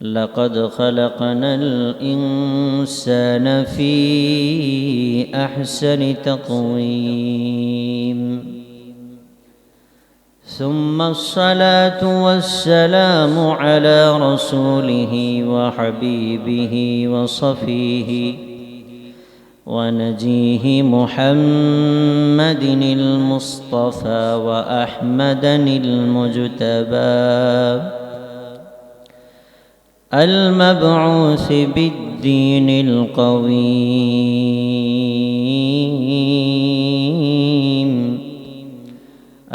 لقد خلقنا الإنسان في أحسن تقويم ثم الصلاة والسلام على رسوله وحبيبه وصفيه ونجيه محمد المصطفى وأحمد المجتبى المبعوث بالدين القويم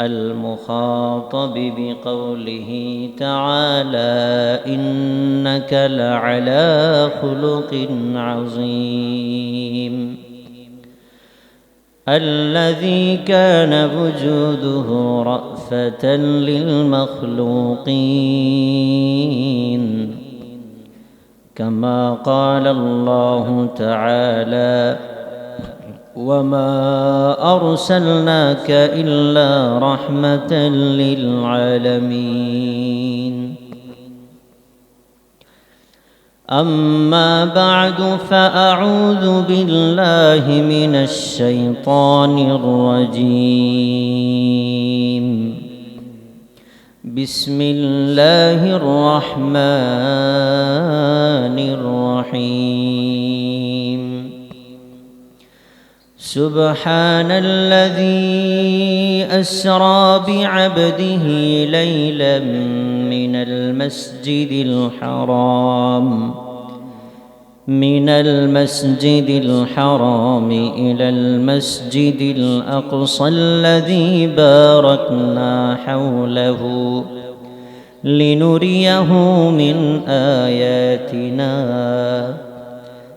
المخاطب بقوله تعالى إنك لعلى خلق عظيم الذي كان وجوده رأفة للمخلوقين كما قال الله تعالى وما أرسلناك إلا رحمة للعالمين أما بعد فأعوذ بالله من الشيطان الرجيم بسم الله الرحمن الرحيم سبحان الذي أسرى بعبده ليلا من المسجد الحرام إلى المسجد الأقصى الذي باركنا حوله لنريه من آياتنا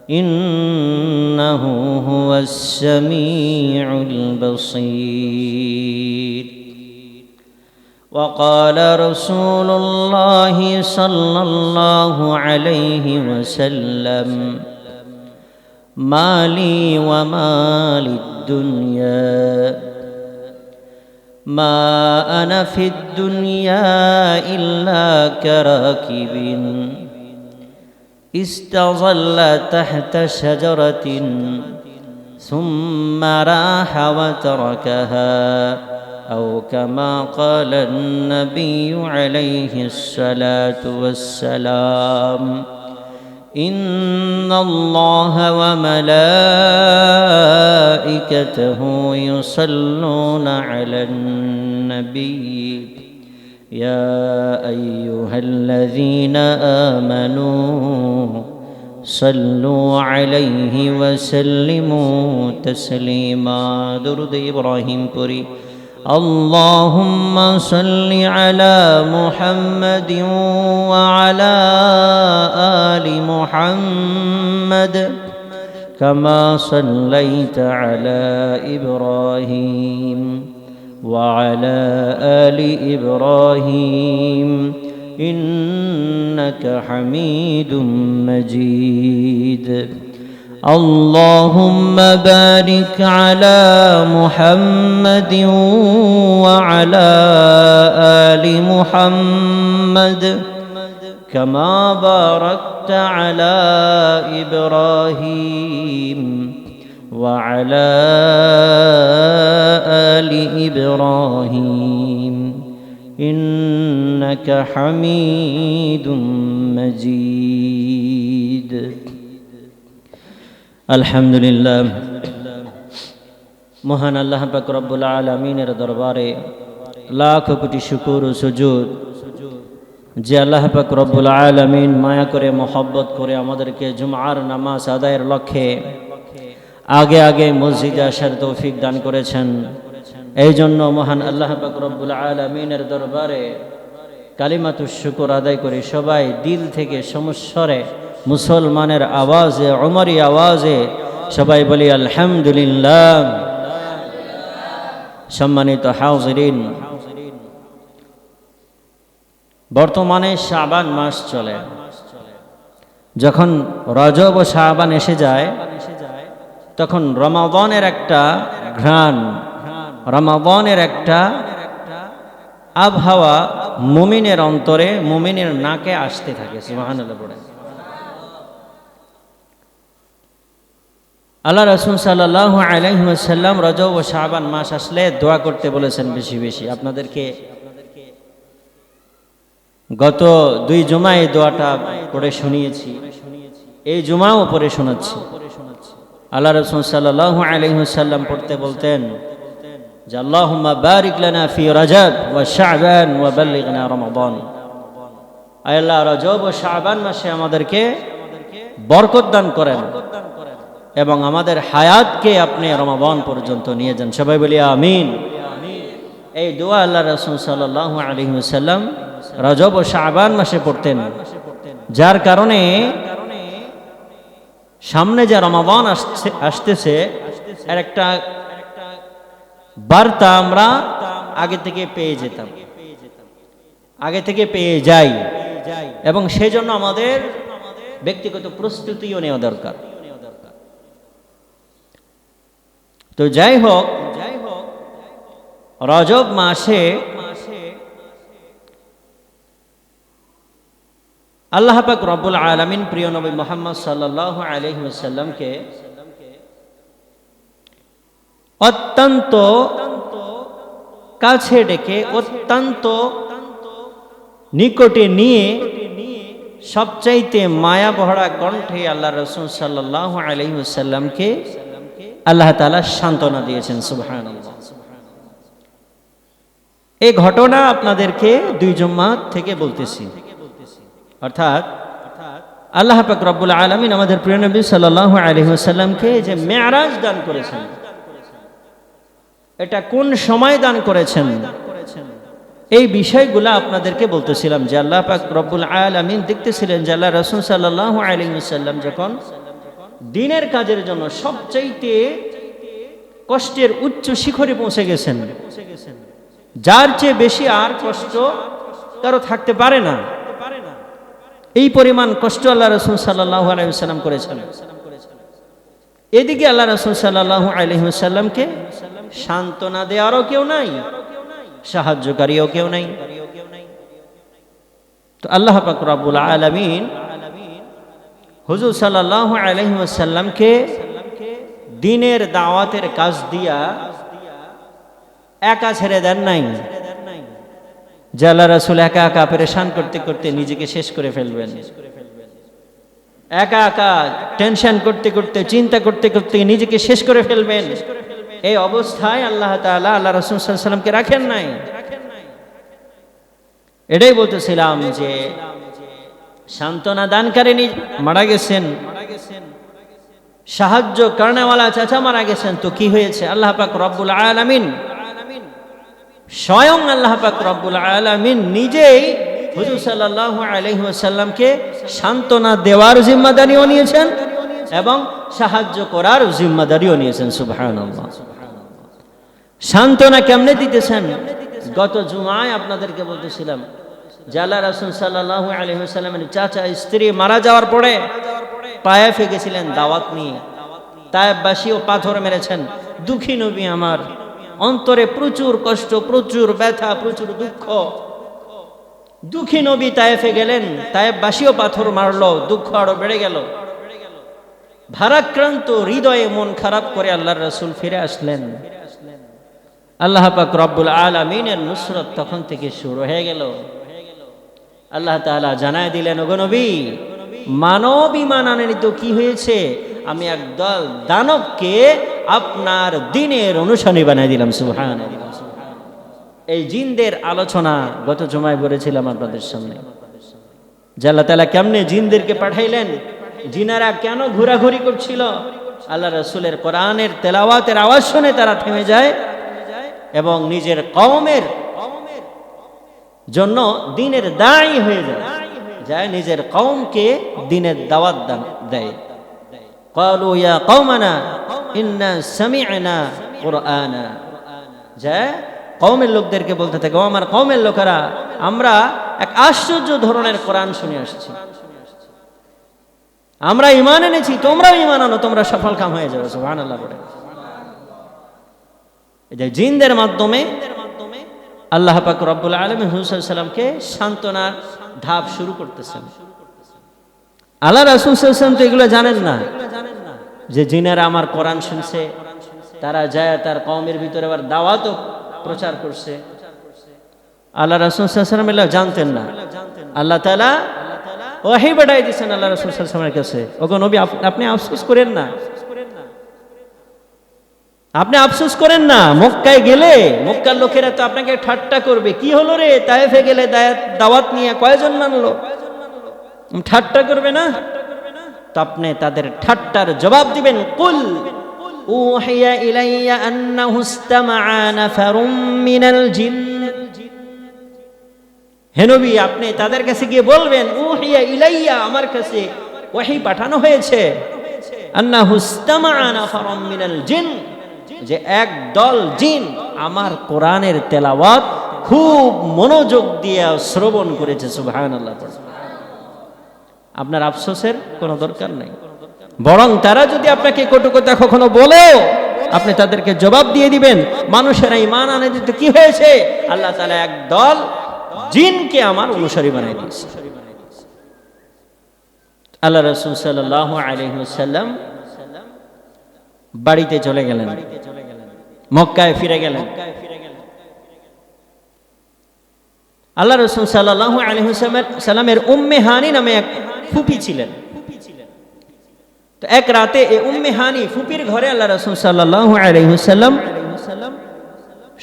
إنه هو السميع البصير وقال رسول الله صلى الله عليه وسلم ما لي وما للدنيا ما أنا في الدنيا إلا كراكب استظل تحت شجرة ثم راح وتركها أو كما قال النبي عليه الصلاة والسلام إن الله وملائكته يصلون على النبي يا أيها الذين آمنوا صلوا عليه وسلموا تسليما درود إبراهيم پوری اللهم صل على محمد وعلى آل محمد كما صليت على إبراهيم وعلى آل إبراهيم إنك حميد مجيد اللهم بارك على محمد وعلى آل محمد كما باركت على إبراهيم وعلى آل إبراهيم إنك حميد مجيد আলহামদুলিল্লাহ মহান আল্লাহ পাক রব্বুল আলামিনের দরবারে লাখ কোটি শুকর ও সুজুদ যে আল্লাহ পাক রব্বুল আলামিন মায়া করে মহব্বত করে আমাদেরকে জুমআর নামাজ আদায়ের লক্ষ্যে আগে আগে মসজিদে আসার তৌফিক দান করেছেন এই জন্য মহান আল্লাহ পাক রব্বুল আলামিনের দরবারে কালিমাতুশ শুকর আদায় করে সবাই দিল থেকে সমস্বরে মুসলমানের আওয়াজে উমরি আওয়াজে সবাই বলি আলহামদুলিল্লাহ সম্মানিত হাজিরিন বর্তমানে শাবান মাস চলে যখন রজব ও শাবান এসে যায় তখন রমাদানের একটা ঘ্রাণ রমাদানের একটা আবহাওয়া মুমিনের অন্তরে, মুমিনের নাকে আসতে থাকে। সুবহানাল্লাহ পড়েন। আল্লাহ রাসূল সাল্লাল্লাহু আলাইহি ওয়াসাল্লাম রজব ও শাবান মাস আসলে দোয়া করতে বলেছেন বেশি বেশি। আপনাদেরকে গত 2 জুমায় এই দোয়াটা পড়ে শুনিয়েছি, এই জুমাও পড়ে শোনাচ্ছি। আল্লাহ রাসূল সাল্লাল্লাহু আলাইহি ওয়াসাল্লাম পড়তে বলতেন যে আল্লাহুম্মা বারিক লানা ফি রজব ওয়া শাবান ওয়া বাল্লিগনা রমাদান। আয় আল্লাহ, রজব ও শাবান মাসে আমাদেরকে বরকত দান করেন এবং আমাদের হায়াতকে আপনি রমাদান পর্যন্ত নিয়ে যান। সবাই বলি আমিন। এই দোয়া আল্লাহ রাসূল সাল্লাল্লাহু আলাইহি ওয়াসাল্লাম রজব ও শাবান মাসে পড়তেন, যার কারণে সামনে যে রমাদান আসতেছে এর একটা বার্তা আমরা আগে থেকে পেয়ে যেতাম, আগে থেকে পেয়ে যাই, এবং সেই জন্য আমাদের ব্যক্তিগত প্রস্তুতিও নেওয়া দরকার। তো যাই হোক, রজব মাসে আল্লাহ পাক রব্বুল আলামিন প্রিয় নবী মুহাম্মদ সাল্লাল্লাহু আলাইহি ওয়াসাল্লামকে অত্যন্ত কাছে ডেকে, অত্যন্ত নিকটে নিয়ে সবচাইতে মায়া ভরা কণ্ঠে আল্লাহ রাসূল সাল্লাল্লাহু আলাইহি ওয়াসাল্লামকে আল্লাহ তাআলা সান্ত্বনা দিয়েছেন। সুবহানাল্লাহ। এই ঘটনা আপনাদেরকে 2 জুম্মা থেকে বলতেছি। অর্থাৎ আল্লাহ পাক রব্বুল আলামিন আমাদের প্রিয় নবী সাল্লাল্লাহু আলাইহি ওয়াসাল্লামকে যে মেরাজ দান করেছেন, এটা কোন সময় দান করেছেন, এই বিষয়গুলো আপনাদেরকে বলতেছিলাম। যে আল্লাহ পাক রব্বুল আলামিন দেখতেছিলেন যে আল্লাহ রাসূল সাল্লাল্লাহু আলাইহি ওয়াসাল্লাম যখন দ্বীনের কাজের জন্য সবচাইতে কষ্টের উচ্চ শিখরে পৌঁছে গেছেন, যার চেয়ে বেশি আর কষ্ট কারো থাকতে পারে না, এই পরিমাণ কষ্ট আল্লাহ রাসূল সাল্লাল্লাহু আলাইহি ওয়াসাল্লাম করেছেন। এদিকে আল্লাহ রাসূল সাল্লাল্লাহু আলাইহি ওয়াসাল্লামকে সান্ত্বনা দেওয়ারও কেউ নাই, সাহায্যকারীও কেউ নাই। তো আল্লাহ পাক রব্বুল আলামিন হুজুর সাল্লাল্লাহু আলাইহি ওয়াসাল্লামকে দ্বীনের দাওয়াতের কাজ দিয়া একা ছেড়ে দেন নাই, যে আল্লাহ রাসূল একা একা পেরেশান করতে করতে নিজেকে শেষ করে ফেলবেন, একা একা টেনশন করতে করতে, চিন্তা করতে করতে নিজেকে শেষ করে ফেলবেন। এই অবস্থায় আল্লাহ তাআলা আল্লাহ রাসূল সাল্লাল্লাহু আলাইহি ওয়াসাল্লামকে রাখেন নাই। এটাই বলতেছিলাম যে সান্ত্বনা দানকারী মারা গেছেন, সাহায্য করনেওয়ালা চাচা মারা গেছেন, তো কি হয়েছে? আল্লাহ পাক রব্বুল আলামিন, স্বয়ং আল্লাহ পাক রব্বুল আলামিন নিজেই হুজুর সাল্লাল্লাহু আলাইহি ওয়াসাল্লামকে সান্ত্বনা দেওয়ার জিম্মাদারিও নিয়েছেন এবং সাহায্য করার জিম্মাদারিও নিয়েছেন। সুবহানাল্লাহ। সান্ত্বনা কেমনে দিতেছেন? গত জুমায় আপনাদেরকে বলতেছিলাম যে আল্লাহ রাসূল সাল্লাল্লাহু আলাইহি ওয়াসাল্লামের চাচা স্ত্রী মারা যাওয়ার পরে তায়েফে গেছিলেন দাওয়াত নিয়ে। তায়েফবাসীও পাথর মেরেছেন। দুঃখী নবী আমার, অন্তরে প্রচুর কষ্ট, প্রচুর ব্যথা, প্রচুর দুঃখ। দুঃখী নবী তায়েফে গেলেন, তায়েফবাসীও পাথর মারলো, দুঃখ আরো বেড়ে গেল। ভারাক্রান্ত হৃদয়ে মন খারাপ করে আল্লাহর রাসূল ফিরে আসলেন। আল্লাহ পাক রব্বুল আলামিনের নুসরত তখন থেকে শুরু হয়ে গেল। আল্লাহ তাআলা জানায় দিলেন, ওগো নবী, মানব ঈমান আনেনি তো কি হয়েছে? আমি একদল দানবকে আপনার দ্বীনের অনুসারী বানিয়ে দিলাম। সুবহানাল্লাহ। এই জিনদের আলোচনা গত জুমায় বলেছিলাম আপনাদের সামনে, যে আল্লাহ তাআলা কেমনে জিনদেরকে পাঠাইলেন, জিনারা কেন ঘোরাঘুরি করছিল। আল্লাহ রাসূলের কোরআনের তেলাওয়াতের আওয়াজ শুনে তারা থেমে যায় এবং নিজের কওমের জন্য দ্বীনের দায়ী হয়ে যায়, নিজের কওমকে দ্বীনের দাওয়াত দেয়। ক্বালু ইয়া কওমানা ইন্না সামি'না কুরআনা, যে কওমের লোকদেরকে বলতে থাকে, ও আমার কওমের লোকেরা, আমরা এক আশ্চর্য ধরনের কোরআন শুনে আসছি, আমরা ঈমান এনেছি, তোমরাও ঈমান আনো, তোমরা সফল কাম হয়ে যাবে। সুবহানাল্লাহ। বলে এই যে জিনদের মাধ্যমে আল্লাহ পাক রব্বুল আলামিন হুজুর সাল্লাল্লাহু আলাইহি ওয়াসাল্লামকে সান্ত্বনার ধাপ শুরু করতেছেন। আল্লাহ রাসূল সাল্লাল্লাহু আলাইহি ওয়াসাল্লাম তো এগুলো জানেন না যে জিনেরা আমার কোরআন শুনছে, তারা যায় তার কওমের ভিতরে আবার দাওয়াতও প্রচার করছে। আল্লাহ রাসূল সাল্লাল্লাহু আলাইহি ওয়াসাল্লাম এগুলো জানতেন না। আল্লাহ তাআলা ওহী পাঠিয়ে দিয়েছেন আল্লাহ রাসূল সাল্লাল্লাহু আলাইহি ওয়াসাল্লামের কাছে, ওগো নবী আপনি আফসোস করেন না, আপনি আফসোস করেন না। মক্কায় গেলে মক্কার লোকেরা তো আপনাকে ঠাট্টা করবে, কি হলো রে তায়েফে গেলে দাওয়াত নিয়ে কয়জন মানলো, ঠাট্টা করবে না? তো আপনি তাদের ঠাট্টার জবাব দিবেন, কুল উহিয়া ইলাইয়া আন্নাহু ইসতামাআ নাফারুম মিনাল জিন। হে নবী, আপনি তাদের কাছে গিয়ে বলবেন, উহিয়া ইলাইয়া, আমার কাছে ওহী পাঠানো হয়েছে, আন্নাহু ইসতামাআ নাফারুম মিনাল জিন, যে এক দল জিন আমার কোরআনের তেলাওয়াত খুব মনোযোগ দিয়ে শ্রবণ করেছে। সুবহানাল্লাহ। আপনার আফসোসের কোনো দরকার নাই, বরং তারা যদি আপনাকে কটু কথা কখনো বলেও আপনি তাদেরকে জবাব দিয়ে দিবেন, মানুষেরা ঈমান আনে দিতে কি হয়েছে, আল্লাহ তাআলা এক দল জিনকে আমার অনুসারী বানাই দিয়েছে। আল্লাহ রাসূল সাল্লাল্লাহু আলাইহি ওয়াসাল্লাম বাড়িতে চলে গেলেন, মক্কায় ফিরে গেলেন। আল্লাহ রাসূল সাল্লাল্লাহু আলাইহি ওয়াসাল্লামের উম্মে হানি নামে এক ফুপি ছিলেন। তো এক রাতে এই উম্মে হানি ফুপির ঘরে আল্লাহ রাসূল সাল্লাল্লাহু আলাইহি ওয়াসাল্লাম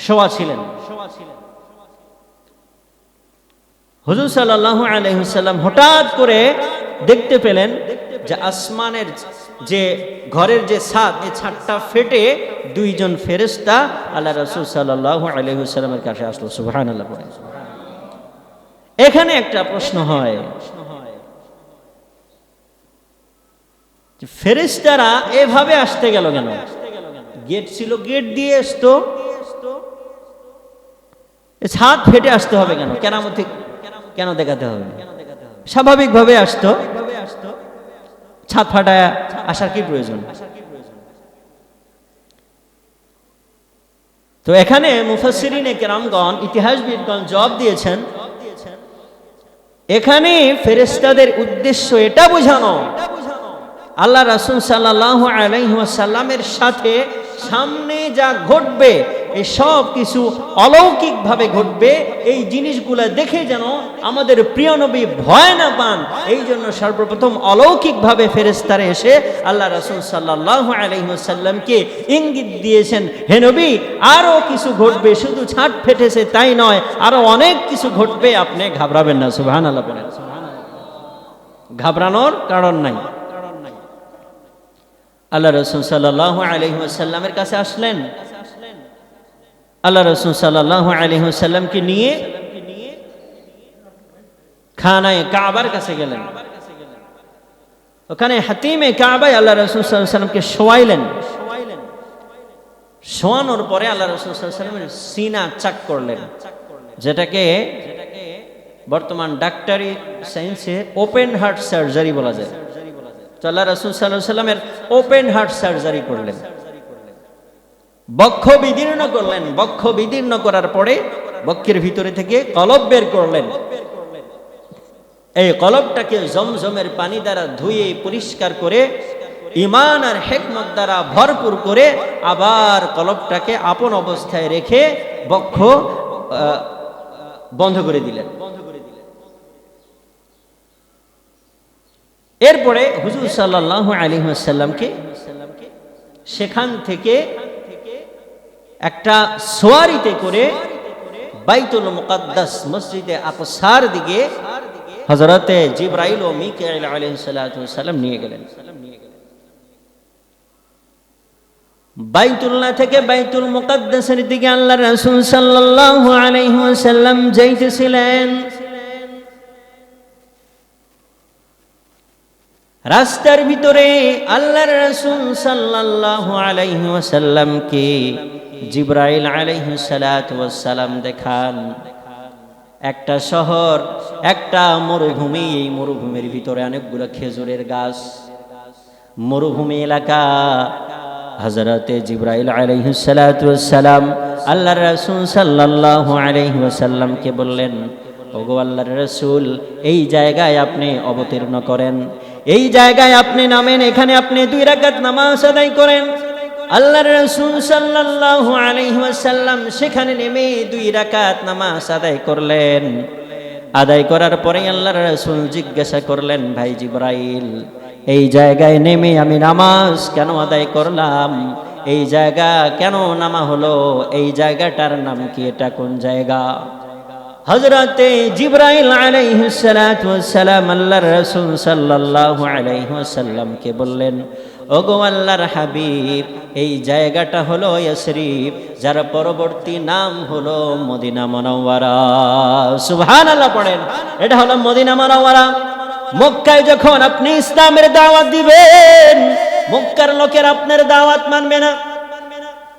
শোয়া ছিলেন। হুজুর সাল্লাল্লাহু আলাইহি ওয়াসাল্লাম হঠাৎ করে দেখতে পেলেন যে আসমানের যে ঘরের যে ছাদ, এই ছাদটা ফেটে দুইজন ফেরেশতা আল্লাহ রাসূল সাল্লাল্লাহু আলাইহি ওয়াসাল্লামের কাছে আসলো। সুবহানাল্লাহ। এখানে একটা প্রশ্ন হয়, ফেরেশতারা এভাবে আসতে গেল কেন? গেট ছিল, গেট দিয়ে আসতো, ছাদ ফেটে আসতে হবে কেন? কেরামতি কেন দেখাতে হবে? স্বাভাবিকভাবে আসতো, ছাদ ফাটায় আসার কি প্রয়োজন? তো এখানে মুফাসসিরিনে কেরামগণ, ইতিহাসবিদগণ জবাব দিয়েছেন, এখানে ফেরেশতাদের উদ্দেশ্য এটা বোঝানো, আল্লাহ রাসূল সাল্লাল্লাহু আলাইহি ওয়াসাল্লামের সাথে সামনে যা ঘটবে এই সব কিছু অলৌকিকভাবে ঘটবে, এই জিনিসগুলো দেখে যেন আমাদের প্রিয় নবী ভয় না পান, এই জন্য সর্বপ্রথম অলৌকিকভাবে ফেরেশতারা এসে আল্লাহ রাসূল সাল্লাল্লাহু আলাইহি ওয়াসাল্লামকে ইঙ্গিত দিয়েছেন, হে নবী আরো কিছু ঘটবে, শুধু ছাদ ফেটেছে তাই নয়, আরো অনেক কিছু ঘটবে, আপনি ঘাবড়াবেন না। সুবহানাল্লাহ বলেন। ঘাবড়ানোর কারণ নাই। আল্লাহ রাসূল সাল্লাল্লাহু আলাইহি ওয়াসাল্লামের কাছে আসলেন। আল্লাহ রাসূল সাল্লাল্লাহু আলাইহি ওয়াসাল্লামকে নিয়ে খানায়ে কাবার কাছে গেলেন। ওখানে হাতিমে কাবায় আল্লাহ রাসূল সাল্লাল্লাহু আলাইহি ওয়াসাল্লামকে শোয়াইলেন। শোয়ানোর পরে আল্লাহ রাসূল সাল্লাল্লাহু আলাইহি ওয়াসাল্লামের সিনা চাক করলেন, যেটাকে বর্তমান ডাক্তারি সায়েন্সে ওপেন হার্ট সার্জারি বলা যায়। তো আল্লাহ রাসূল সাল্লাল্লাহু আলাইহি ওয়াসাল্লামের ওপেন হার্ট সার্জারি করলেন, বক্ষ বিদীর্ণ করলেন। বক্ষ বিদীর্ণ করার পরে বক্ষের ভিতরে থেকে কলব বের করলেন। এই কলবটাকে জমজমের পানি দ্বারা ধুয়ে পরিষ্কার করে ঈমান আর হিকমত দ্বারা ভরপুর করে আবার কলবটাকে আপন অবস্থায় রেখে বক্ষ বন্ধ করে দিলেন। এরপরে হুজুর সাল্লাল্লাহু আলাইহি ওয়াসাল্লামকে সেখান থেকে একটা সোয়ারিতে করে বাইতুল মুকাদ্দাস মসজিদে আকসার দিকে হযরতে জিবরাইল ও মিকাইল আলাইহিস সালাতু ওয়াস সালাম নিয়ে গেলেন। বাইতুল্লাহ থেকে বাইতুল মুকাদ্দাসের দিকে আল্লাহর রাসূল সাল্লাল্লাহু আলাইহি ওয়াসাল্লাম যাইতেছিলেন। রাস্তার ভিতরে আল্লাহর রাসূল সাল্লাল্লাহু আলাইহি ওয়াসাল্লামকে জিবরাইল আলাইহিস সালাতু ওয়াস সালাম দেখান একটা শহর, একটা মরুভূমি। এই মরুভূমির ভিতরে অনেকগুলো খেজুরের গাছ, মরুভূমি এলাকা। হযরতে জিবরাইল আলাইহিস সালাতু ওয়াস সালাম আল্লাহর রাসূল সাল্লাল্লাহু আলাইহি ওয়াসাল্লামকে বললেন, ওগো আল্লাহর রাসূল, এই জায়গায় আপনি অবতীর্ণ করেন, এই জায়গায় আপনি নামেন, এখানে আপনি 2 রাকাত নামাজ আদায় করেন। আল্লাহর রাসূল সাল্লাল্লাহু আলাইহি ওয়াসাল্লাম সেখানে নেমে 2 রাকাত নামাজ আদায় করলেন। আদায় করার পরে আল্লাহর রাসূল জিজ্ঞাসা করলেন, ভাই জিবরাইল, এই জায়গায় নেমে আমি নামাজ কেন আদায় করলাম? এই জায়গা কেন নামা হলো? এই জায়গাটার নাম কি? এটা কোন জায়গা? হযরতে জিবরাইল আলাইহিস সালাতু ওয়াস সালাম আল্লাহর রাসূল সাল্লাল্লাহু আলাইহি ওয়াসাল্লামকে বললেন, ওগো আল্লাহর হাবিব, এই জায়গাটা হলো ইয়াসরিব, যার পরবর্তী নাম হলো মদিনা মুনাওয়ারা। সুবহানাল্লাহ পড়েন। এটা হলো মদিনা মুনাওয়ারা। মক্কায় যখন আপনি ইসলামের দাওয়াত দিবেন, মক্কার লোকের আপনার দাওয়াত মানবে না,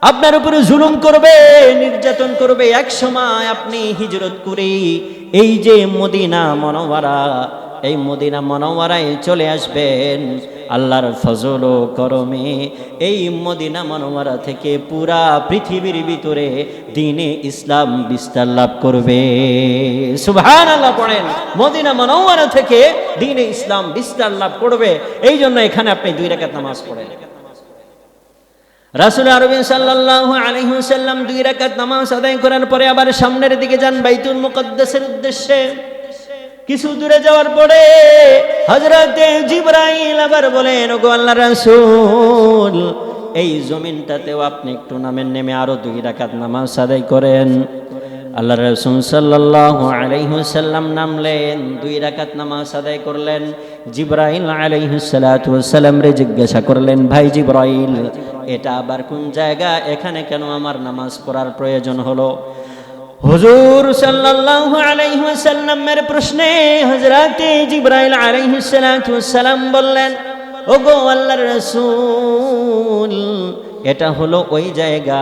আপনার উপরে জুলুম করবে, নির্যাতন করবে। এক সময় আপনি হিজরত করে এই যে মদিনা মুনাওয়ারা, এই মদিনা মুনাওয়ারায় চলে আসবেন। আল্লাহর ফজল ও করমে এই মদিনা মুনাওয়ারা থেকে পুরা পৃথিবীর ভিতরে দ্বীনে ইসলাম বিস্তার লাভ করবে। সুবহানাল্লাহ পড়েন। মদিনা মুনাওয়ারা থেকে দ্বীনে ইসলাম বিস্তার লাভ করবে। এই জন্য এখানে আপনি 2 রাকাত নামাজ পড়েন। রাসূল আরবি সাল্লাল্লাহু আলাইহি ওয়াসাল্লাম 2 রাকাত নামাজ আদায় করার পরে আবার সামনের দিকে যান বাইতুল মুকদ্দাসের উদ্দেশ্যে। কিছু দূরে যাওয়ার পরে হযরতে জিবরাইল আবার বলেন, ওগো আল্লাহর রাসূল, এই জমিনটাতেও আপনি একটু নামেন, নেমে আরো 2 রাকাত নামাজ আদায় করেন। আল্লাহর রাসূল সাল্লাল্লাহু আলাইহি ওয়াসাল্লাম নামলেন, 2 রাকাত নামাজ আদায় করলেন। জিবরাইল আলাইহিস সালাতু ওয়াস সালাম রে জিজ্ঞাসা করলেন, ভাই জিবরাইল, এটা আবার কোন জায়গা? এখানে কেন আমার নামাজ পড়ার প্রয়োজন হলো? হুজুর সাল্লাল্লাহু আলাইহি ওয়াসাল্লামের প্রশ্নে হযরতে জিবরাইল আলাইহিস সালাতু ওয়াস সালাম বললেন, ওগো আল্লাহর রাসূল, এটা হলো ওই জায়গা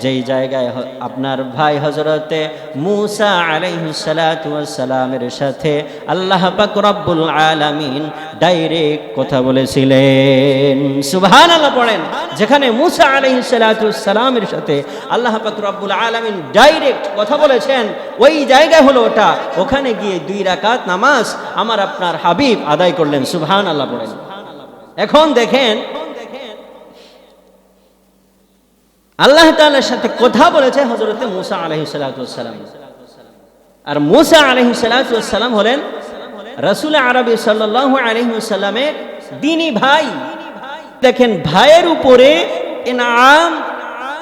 যেই জায়গায় আপনার ভাই হযরতে মূসা আলাইহিস সালাতু ওয়াস সালামের সাথে আল্লাহ পাক রব্বুল আলামিন ডাইরেক্ট কথা বলেছিলেন। সুবহানাল্লাহ পড়েন। যেখানে মূসা আলাইহিস সালাতু ওয়াস সালামের সাথে আল্লাহ পাক রব্বুল আলামিন ডাইরেক্ট কথা বলেছেন, ওই জায়গা হলো ওটা। ওখানে গিয়ে 2 রাকাত নামাজ আমার আপনার হাবিব আদায় করলেন। সুবহানাল্লাহ পড়েন। এখন দেখেন, আল্লাহ তাআলার সাথে কথা বলেছে হযরতে মূসা আলাইহিস সালাতু ওয়াস সালাম। আর মূসা আলাইহিস সালাতু ওয়াস সালাম হলেন রাসূল আরবি সাল্লাল্লাহু আলাইহি ওয়াসাল্লামের দ্বীনি ভাই। দেখেন, ভাইয়ের উপরে ইনাম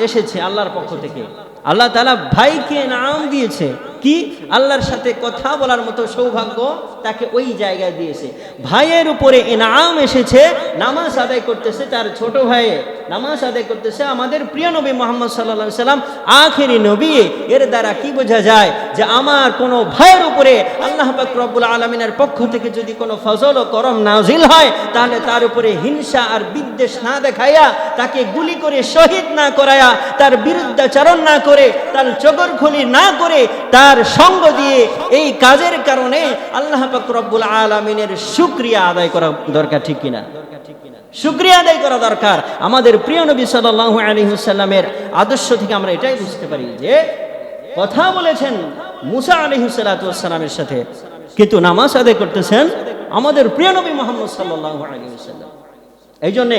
এসেছে আল্লাহর পক্ষ থেকে। আল্লাহ তাআলা ভাইকে ইনাম দিয়েছে কি? আল্লাহর সাথে কথা বলার মতো সৌভাগ্য তাকে ওই জায়গায় দিয়েছে। ভাইয়ের উপরে ইনাম এসেছে, নামাজ আদায় করতেছে, তার ছোট ভাই নামাজ আদায় করতেছে। আমাদের প্রিয় নবী মুহাম্মদ সাল্লাল্লাহু আলাইহি সাল্লাম আখেরি নবী। এর দ্বারা কি বোঝা যায়? যে আমার কোনো ভাইয়ের উপরে আল্লাহ পাক রব্বুল আলামিনের পক্ষ থেকে যদি কোনো ফজল ও করম নাজিল হয়, তাহলে তার উপরে হিংসা আর বিদ্বেষ না দেখাইয়া, তাকে গুলি করে শহীদ না করায়া, তার বিরুদ্ধাচরণ না করে, তার চগরখুলি না করে, তার সঙ্গ দিয়ে এই কাজের কারণে আল্লাহ পাক রব্বুল আলামিনের শুকরিয়া আদায় করা দরকার। ঠিক কিনা? শুকরিয়া আদায় করা দরকার। আমাদের প্রিয় নবী সাল্লাল্লাহু আলাইহি ওয়াসাল্লামের আদর্শ থেকে আমরা এটাই বুঝতে পারি যে কথা বলেছেন মূসা আলাইহিস সালাতু ওয়াস সালামের সাথে, কিন্তু নামাজ আদায় করতেছেন আমাদের প্রিয় নবী মুহাম্মদ সাল্লাল্লাহু আলাইহি ওয়াসাল্লাম। এই জন্য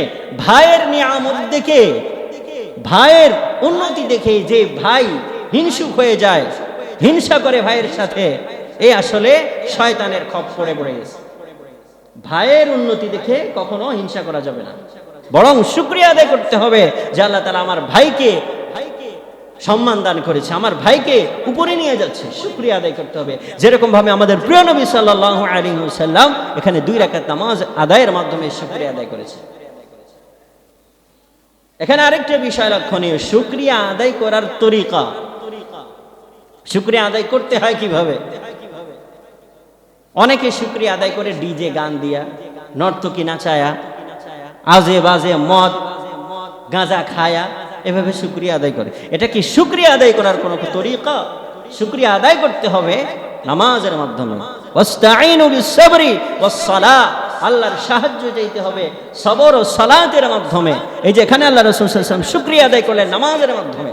ভাইয়ের নিয়ামত দেখে, ভাইয়ের উন্নতি দেখে যে ভাই হিংসুক হয়ে যায়, হিংসা করে ভাইয়ের সাথে, এই আসলে শয়তানের খপ্পরে পড়ে গেছে। ভাইয়ের উন্নতি দেখে কখনো হিংসা করা যাবে না, বরং শুকরিয়া আদায় করতে হবে যে আল্লাহ তাআলা আমার ভাইকে সম্মান দান করেছে, আমার ভাইকে উপরে নিয়ে যাচ্ছে। শুকরিয়া আদায় করতে হবে, যেরকম ভাবে আমাদের প্রিয় নবী সাল্লাল্লাহু আলাইহি ওয়াসাল্লাম এখানে 2 রাকাত নামাজ আদায়ের মাধ্যমে শুকরিয়া আদায় করেছে। এখানে আরেকটা বিষয় লক্ষণীয়, শুকরিয়া আদায় করার তরিকা। শুকরিয়া আদায় করতে হয় কিভাবে? অনেকে শুকরিয়া আদায় করে ডিজে গান দিয়া, নর্তকী নাচায়া, আজে বাজে মদ গাঁজা খায়া, এভাবে শুকরিয়া আদায় করে। এটা কি শুকরিয়া আদায় করার কোনো তরিকা? শুকরিয়া আদায় করতে হবে নামাজের মাধ্যমে। ওয়াস্তাঈনু বিস-সাবরি ওয়াস-সালাহ। আল্লাহর সাহায্য চাইতে হবে সবর ও সালাতের মাধ্যমে। এই যে এখানে আল্লাহ রাসূল সাল্লাল্লাহু আলাইহি ওয়াসাল্লাম শুকরিয়া আদায় করলেন নামাজের মাধ্যমে।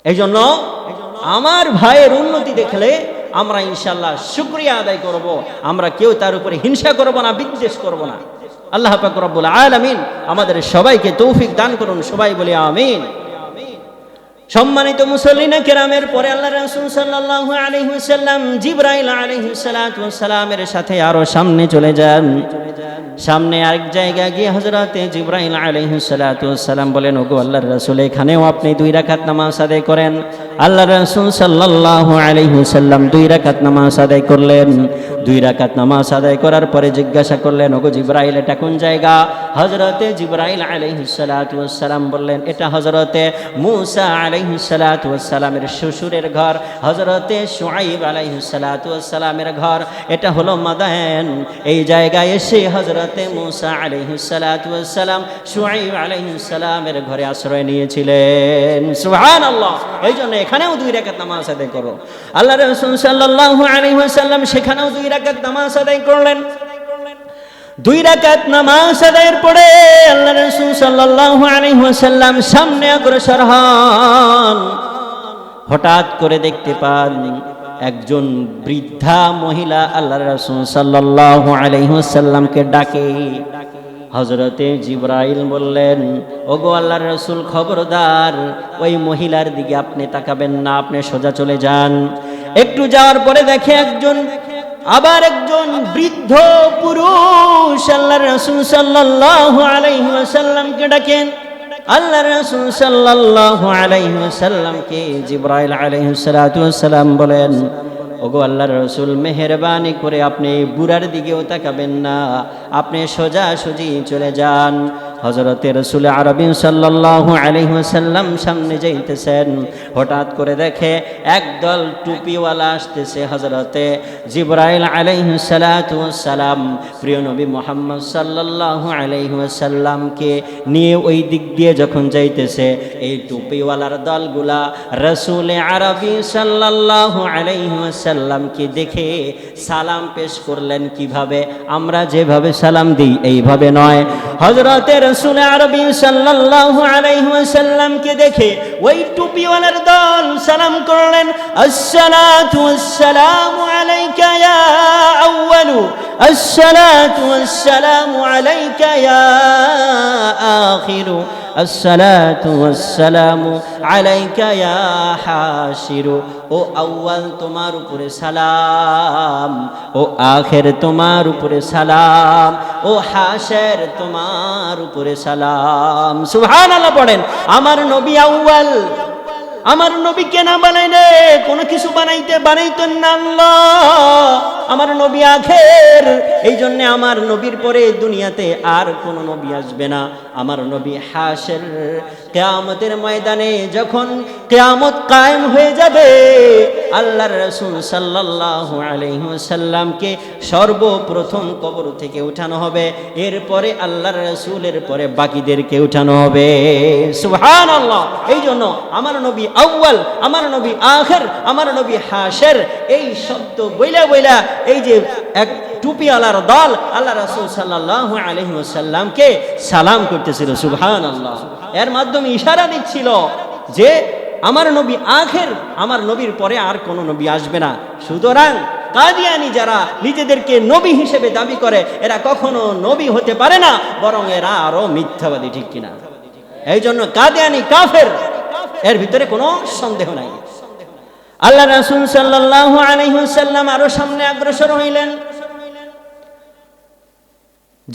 এই জন্য আমার ভাইয়ের উন্নতি দেখলে আমরা ইনশাআল্লাহ শুকরিয়া আদায় করব, আমরা কেউ তার উপরে হিংসা করব না, বিদ্বেষ করব না। আল্লাহ পাক রব্বুল আলামিন আমাদের সবাইকে তৌফিক দান করুন, সবাই বলি আমিন। সম্মানিত মুসল্লিনা কেরামের পরে আল্লাহ রাসূল সাল্লাল্লাহু আলাইহি ওয়াসাল্লাম জিবরাইল আলাইহিস সালাতু ওয়াস সালামের সাথে আরো সামনে চলে যান। সামনে আরেক জায়গায় গিয়ে হযরতে জিবরাইল আলাইহিস সালাতু ওয়াস সালাম বলেন, ওগো আল্লাহর রাসূল, এখানেও আপনি 2 রাকাত নামাজ আদায় করেন। আল্লাহর রাসূল সাল্লাল্লাহু আলাইহি ওয়াসাল্লাম 2 রাকাত নামাজ আদায় করলেন। 2 রাকাত নামাজ আদায় করার পরে জিজ্ঞাসা করলেন, ওগো জিবরাইল, এটা কোন জায়গা? হযরতে জিবরাইল আলাইহিস সালাতু ওয়াস সালাম বললেন, এটা হযরতে মূসা আলাইহিস সালাতু ওয়াস সালামের শ্বশুরের ঘর, হযরতে শুআইব আলাইহিস সালাতু ওয়াস সালামের ঘর, এটা হলো মাদায়েন। এই জায়গায় এসে হযরতে মূসা আলাইহিস সালাতু ওয়াস সালাম শুআইব আলাইহিস সালামের ঘরে আশ্রয় নিয়েছিলেন। সুবহানাল্লাহ। এই জন্য এখানেও 2 রাকাত নামাজ আদায় করো। আল্লাহ রাসূল সাল্লাল্লাহু আলাইহি ওয়াসাল্লাম সেখানেও 2 রাকাত নামাজ আদায় করলেন। 2 রাকাত নামাজ আদায়ের পরে আল্লাহ রাসূল সাল্লাল্লাহু আলাইহি ওয়াসাল্লাম সামনে অগ্রসর হন। হঠাৎ করে দেখতে পান একজন বৃদ্ধা মহিলা আল্লাহ রাসূল সাল্লাল্লাহু আলাইহি ওয়াসাল্লামকে ডাকে। হযরতে জিবরাইল বললেন, ওগো আল্লাহর রাসূল, খবরদার ওই মহিলার দিকে আপনি তাকাবেন না, আপনি সোজা চলে যান। একটু যাওয়ার পরে দেখে আবার একজন বৃদ্ধ পুরুষ আল্লাহর রাসূল সাল্লাল্লাহু আলাইহি ওয়াসাল্লামকে ডাকেন। আল্লাহর রাসূল সাল্লাল্লাহু আলাইহি ওয়াসাল্লামকে জিবরাইল আলাইহিস সালাতু ওয়াস সালাম বলেন, ওগো আল্লাহর রাসূল, মেহেরবানি করে আপনি বুড়ার দিকেও তাকাবেন না, আপনি সোজাসুজি চলে যান। হযরতে রাসূল আরবী সাল্লাল্লাহু আলাইহি ওয়াসাল্লাম সামনে যাইতেছেন। হঠাৎ করে দেখে একদল টুপিওয়ালা আসতেছে। হযরতে জিবরাইল আলাইহিস সালাতু ওয়াস সালাম প্রিয় নবী মুহাম্মদ সাল্লাল্লাহু আলাইহি ওয়াসাল্লামকে নিয়ে ওই দিক দিয়ে যখন যাইতেছে, এই টুপিওয়ালার দলগুলা রাসূল আরবী সাল্লাল্লাহু আলাইহি ওয়াসাল্লামকে দেখে সালাম পেশ করলেন। কিভাবে? আমরা যেভাবে সালাম দিই এইভাবে নয়। হযরতে রাসূল আরবী সাল্লাল্লাহু আলাইহি ওয়াসাল্লামকে দেখে ওই টুপিওয়ালার দল সালাম করলেন, আসসালাতু ওয়াসসালামু আলাইকা ইয়া আউয়ালু, আসসালাতু ওয়াসসালামু আলাইকা ইয়া আখিরু, আসসালাতু ওয়াসসালামু আলাইকা ইয়া হাশিরু। ও আউয়াল তোমার উপরে সালাম, ও আখির তোমার উপরে সালাম, ও হাশের তোমার উপরে সালাম। সুবহানাল্লাহ পড়েন। আমার নবী আউয়াল, আমার নবীকে না বানাইলে কোনো কিছু বানাইতেন না আল্লাহ। আমার নবী আখের, এই জন্য আমার নবীর পরে দুনিয়াতে আর কোনো নবী আসবে না। আমার নবী হাশের, কিয়ামতের ময়দানে যখন কিয়ামত কায়েম হয়ে যাবে, আল্লাহর রাসূল সাল্লাল্লাহু আলাইহি ওয়াসাল্লামকে সর্বপ্রথম কবর থেকে উঠানো হবে। এরপরে আল্লাহর রাসূলের পরে বাকিদেরকে উঠানো হবে। সুবহানাল্লাহ। এই জন্য আমার নবী আউয়াল, আমার নবী আখির, আমার নবী হাশের, এই শব্দ বইলা বইলা এই যে এক টুপিওয়ালার দল আল্লাহ রাসূল সাল্লাল্লাহু আলাইহি ওয়াসাল্লামকে সালাম করতেছিল। সুবহানাল্লাহ। এর মাধ্যমে ইশারা দিচ্ছিল যে আমার নবী আখির, আমার নবীর পরে আর কোনো নবী আসবে না। সুতরাং কাদিয়ানি যারা নিজেদেরকে নবী হিসেবে দাবি করে, এরা কখনো নবী হতে পারে না, বরং এরা আরো মিথ্যাবাদী। ঠিক কিনা? এই জন্য কাদিয়ানি কাফের, এর ভিতরে কোনো সন্দেহ নাই। আল্লাহ রাসূল সাল্লাল্লাহু আলাইহি ওয়াসাল্লাম আরো সামনে অগ্রসর হইলেন।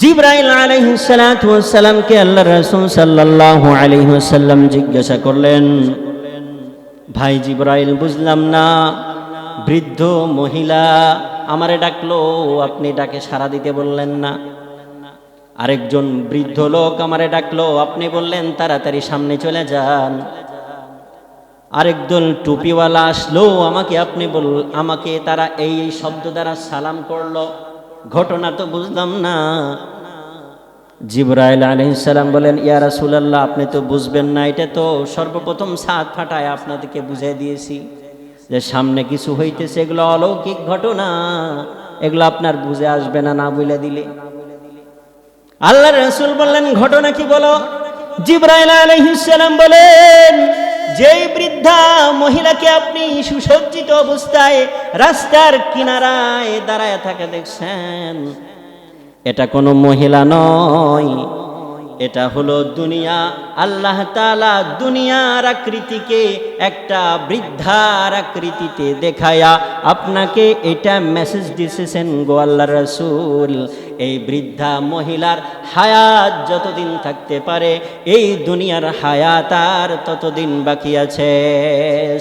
জিবরাইল আলাইহিস সালাতু ওয়াস সালামকে আল্লাহ রাসূল সাল্লাল্লাহু আলাইহি ওয়াসাল্লাম জিজ্ঞাসা করলেন, ভাই জিবরাইল, বুঝলাম না, বৃদ্ধ মহিলা আমারে ডাকলো, আপনি ডাকে সাড়া দিতে বললেন না। আরেকজন বৃদ্ধ লোক আমারে ডাকলো, আপনি বললেন তাড়াতাড়ি সামনে চলে যান। আরেকদল টুপিওয়ালা আসলো, আমাকে তারা এই শব্দ দ্বারা সালাম করলো, ঘটনা তো বুঝলাম না। জিবরাইল আলাইহিস সালাম বলেন, ইয়া রাসূলুল্লাহ, আপনি তো বুঝবেন না, এটা তো সর্বপ্রথম সাত ফাটায় আপনাদেরকে বুঝিয়ে দিয়েছি যে সামনে কিছু হইতেছে, এগুলো অলৌকিক ঘটনা। এগুলো আপনার বুঝে আসবে না, না বলে দিলে। আল্লাহর রাসূল বললেন, ঘটনা কি বলো? জিবরাইল আলাইহিস সালাম বলেন, যেই বৃদ্ধা মহিলাকে আপনি সুসজ্জিত অবস্থায় রাস্তার কিনারায় দাঁড়ায় থাকে দেখছেন, এটা কোনো মহিলা নয়, এটা হলো দুনিয়া। আল্লাহ তাআলা দুনিয়ার আকৃতিকে একটা বৃদ্ধার আকৃতিতে দেখায়া আপনাকে এটা মেসেজ দিয়েছেন গো আল্লাহর রাসূল, এই বৃদ্ধা মহিলার হায়াত যতদিন থাকতে পারে এই দুনিয়ার হায়াত আর ততদিন বাকি আছে।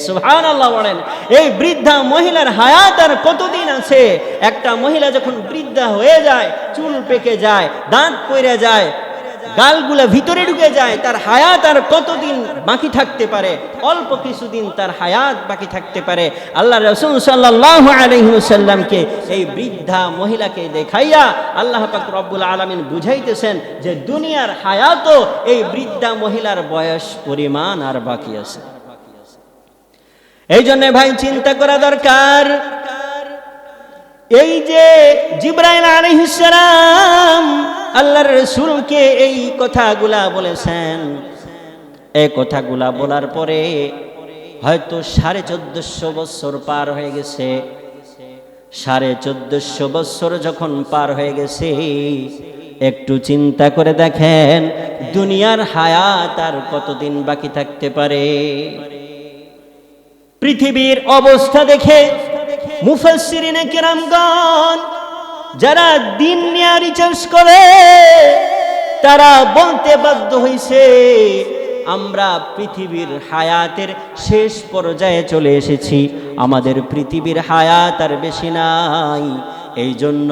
সুবহানাল্লাহ বলেন, এই বৃদ্ধা মহিলার হায়াত আর কতদিন আছে? একটা মহিলা যখন বৃদ্ধা হয়ে যায়, চুল পেকে যায়, দাঁত পড়ে যায়, গালগুলা ভিতরে ঢুকে যায়, তার হায়াত আর কতদিন বাকি থাকতে পারে? অল্প কিছুদিন তার হায়াত বাকি থাকতে পারে। আল্লাহ রাসূল সাল্লাল্লাহু আলাইহি ওয়াসাল্লামকে এই বৃদ্ধা মহিলাকে দেখাইয়া আল্লাহ পাক রব্বুল আলামিন বুঝাইতেছেন যে দুনিয়ার হায়াতও এই বৃদ্ধা মহিলার বয়স পরিমাণ আর বাকি আছে। এই জন্য ভাই চিন্তা করা দরকার। এই যে জিবরাইল আলাইহিস সালাম আল্লাহর রাসূলকে এই কথাগুলা বলেছেন, এই কথাগুলা বলার পরে হয়তো 1450 বছর পার হয়ে গেছে। 1450 বছর যখন পার হয়ে গেছে, একটু চিন্তা করে দেখেন দুনিয়ার হায়াত আর কতদিন বাকি থাকতে পারে। পৃথিবীর অবস্থা দেখে মুফাসসিরিনে কেরামগণ যারা দিন নিয়ে রিসার্চ করে তারা বলতে বাধ্য হইছে, আমরা পৃথিবীর হায়াতের শেষ পর্যায়ে চলে এসেছি, আমাদের পৃথিবীর হায়াত আর বেশি নাই। এই জন্য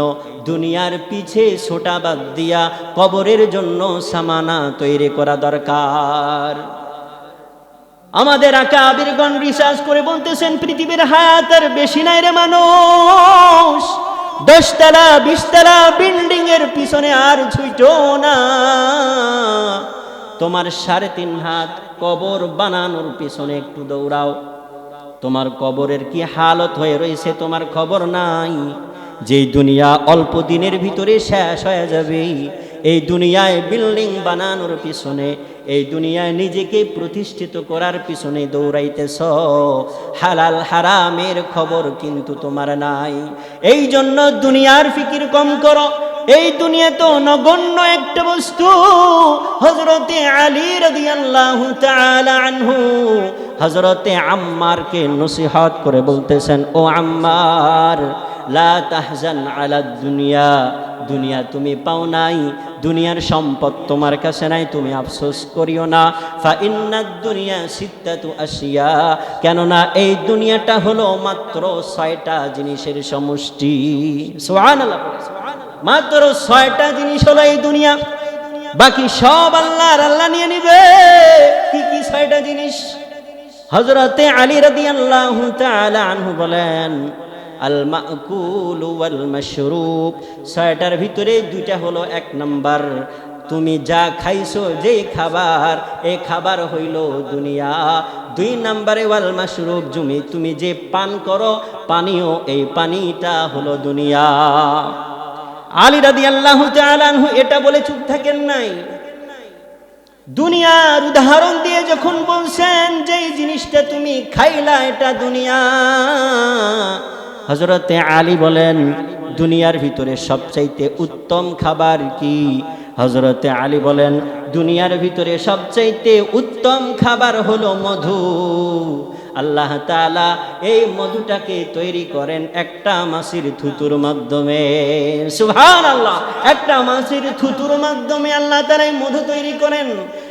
দুনিয়ার পিছে ছোটা বাদ দিয়া কবরের জন্য সামানা তৈরি করা দরকার। আমাদের আকাবিরগণ রিসার্চ করে বলতেছেন পৃথিবীর হায়াত আর বেশি নাই রে মানুষ। 10 তলা 20 তলা বিল্ডিং এর পিছনে আর ছুটো না, তোমার 3.5 হাত কবর বানানোর পিছনে একটু দৌড়াও। তোমার কবরের কি হালত হয়ে রয়েছে তোমার খবর নাই। যেই দুনিয়া অল্প দিনের ভিতরে শেষ হয়ে যাবে, এই দুনিয়ায় বিল্ডিং বানানোর পিছনে, এই দুনিয়ায় নিজেকে প্রতিষ্ঠিত করার পিছনে দৌড়াইতেছ, হালাল হারামের খবর কিন্তু তোমার নাই। এই জন্য দুনিয়ার ফিকির কম করো। এই দুনিয়া তো নগণ্য একটা বস্তু। হযরতে আলী রাদিয়াল্লাহু তাআলা আনহু হযরতে আম্মারকে নসিহত করে বলতেছেন, ও আম্মার, লা তাহজান আলা দুনিয়া, দুনিয়া তুমি পাও নাই, দুনিয়ার সম্পদ তোমার কাছে নাই, তুমি আফসোস করিও না। ফা ইন্নাদ দুনিয়া সিত্তাতু আশিয়া, কেননা এই দুনিয়াটা হলো মাত্র 6টা জিনিসের সমষ্টি। সুবহানাল্লাহ, মাত্র 6টা জিনিস হলো এই দুনিয়া, বাকি সব আল্লাহর, আল্লাহ নিয়ে নিবে। কি কি 6টা জিনিস? হযরতে আলী রাদিয়াল্লাহু তাআলা আনহু বলেন, আল মাকুল ওয়াল মাশরুব, 6টার ভিতরে 2টা হলো 1 নাম্বার, তুমি যা খাইছো যেই খাবার, এই খাবার হইল দুনিয়া। 2 নম্বরে ওয়াল মাশরুব, তুমি যে পান করো পানীয়, এই পানিটা হলো দুনিয়া। আলী রাদিয়াল্লাহু তাআলা আনহু এটা বলে চুপ থাকেন নাই। দুনিয়ার উদাহরণ দিয়ে যখন বলছেন যে এই জিনিসটা তুমি খাইলা এটা দুনিয়া, হযরতে আলী বলেন দুনিয়ার ভিতরে সবচাইতে উত্তম খাবার কি? হযরতে আলী বলেন দুনিয়ার ভিতরে সবচাইতে উত্তম খাবার হলো মধু। আল্লাহ তাআলা এই মধুটাকে তৈরি করেন একটা মাছির থুতুর মাধ্যমে। সুবহানাল্লাহ, একটা মাছির থুতুর মাধ্যমে আল্লাহ তাআলা এই মধু তৈরি করেন।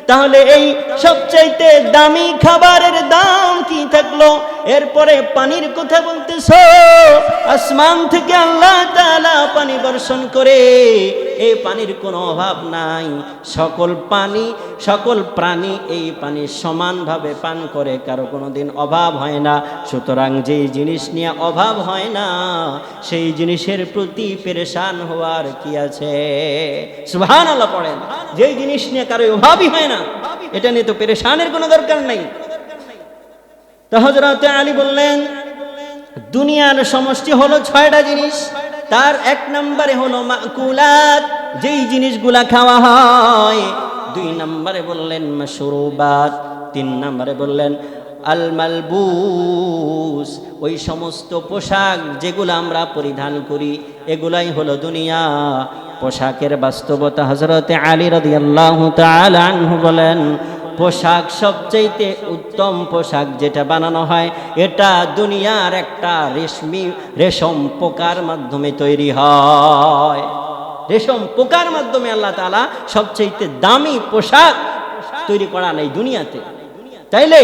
তাহলে এই সবচাইতে দামি খাবারের দাম কি থাকলো? এরপরে পানির কথা বলতেছো, আসমান থেকে আল্লাহ তাআলা পানি বর্ষণ করে, এই পানির কোনো অভাব নাই। সকল প্রাণী এই পানি সমানভাবে পান করে, কারো কোনোদিন অভাব হয় না। সুতরাং যেই জিনিস নিয়ে অভাব হয় না সেই জিনিসের প্রতি পেরেশান হওয়ার কি আছে? সুবহানাল্লাহ পড়েন, যেই জিনিস নিয়ে কারো অভাবই হয় না এটা নিয়ে তো পেরেশানের কোনো দরকার নাই। তো হযরত আলী বললেন দুনিয়ার সমষ্টি হলো 6টা জিনিস। তার 1 নম্বরে হলো মাকুলাত, যেই জিনিসগুলা খাওয়া হয়। 2 নম্বরে বললেন মাশরুবাত। 3 নম্বরে বললেন আল মালবুস, ওই সমস্ত পোশাক যেগুলো আমরা পরিধান করি এগুলাই হলো দুনিয়া। পোশাকের বাস্তবতা হযরতে আলী রাদিয়াল্লাহু তাআলা আনহু বলেন, পোশাক সবচেয়ে উত্তম পোশাক যেটা বানানো হয় এটা দুনিয়ার একটা রেশম পোকার মাধ্যমে তৈরি হয়। রেশম পোকার মাধ্যমে আল্লাহ তাআলা সবচেয়ে দামি পোশাক তৈরি করা নেই দুনিয়াতে। তাইলে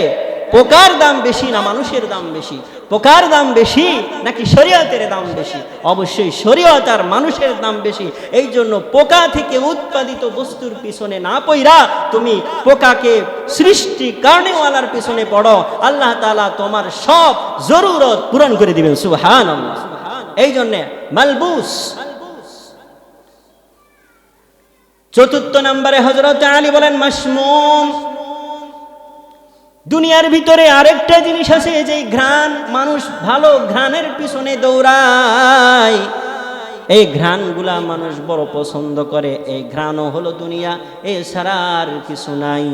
পোকার দাম বেশি না মানুষের দাম বেশি? পোকার দাম বেশি নাকি শরীয়তের দাম বেশি? অবশ্যই শরীয়ত আর মানুষের দাম বেশি। এই জন্য পোকা থেকে উৎপাদিত বস্তুর পিছনে না পইরা তুমি পোকাকে সৃষ্টি কারণেওয়ালার পিছনে পড়ো, আল্লাহ তাআলা তোমার সব জরুরত পূরণ করে দিবেন। সুবহানাল্লাহ। এই জন্য মালবুস। 4 নম্বরে হযরত আলী বলেন মাশমুম। দুনিয়ার ভিতরে আরেকটা জিনিস আছে, যে ঘ্রাণ, মানুষ ভালো ঘ্রাণের পিছনে দৌড়ায়, এই ঘ্রাণগুলা মানুষ বড় পছন্দ করে। এই ঘ্রাণও হলো দুনিয়া, এছাড়া আর কিছু নাই।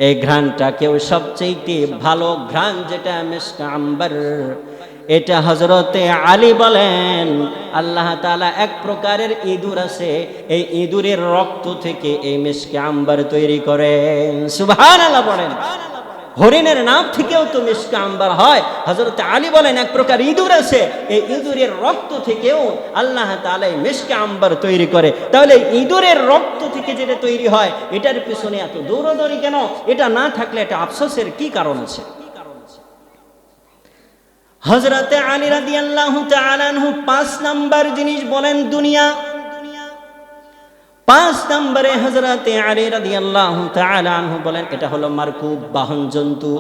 এই ঘ্রাণটাকেও সবচেয়ে ভালো ঘ্রাণ যেটা মিস্ক আম্বার, এটা হযরতে আলী বলেন আল্লাহ তাআলা এক প্রকারের ইঁদুর আছে, এই ইঁদুরের রক্ত থেকে এই মিস্কে আম্বার তৈরি করেন। সুবহানাল্লাহ বলেন। হরিণের নাম থেকেও তো মিস্কে আম্বার হয়। হযরতে আলী বলেন এক প্রকার ইঁদুর আছে, এই ইঁদুরের রক্ত থেকেও আল্লাহ তাআলা মিস্কে আম্বার তৈরি করে। তাহলে ইঁদুরের রক্ত থেকে যেটা তৈরি হয় এটার পিছনে এত দৌড়াদৌড়ি কেন? এটা না থাকলে এটা আফসোসের কি কারণ আছে? হযরতে আলী রাদিয়াল্লাহু তাআলা আনহু 5 নাম্বার জিনিস বলেন দুনিয়া। 5 নম্বরে হযরতে আলী রাদিয়াল্লাহু তাআলা আনহু বলেন এটা হলো মারকুব, বাহন জন্তু।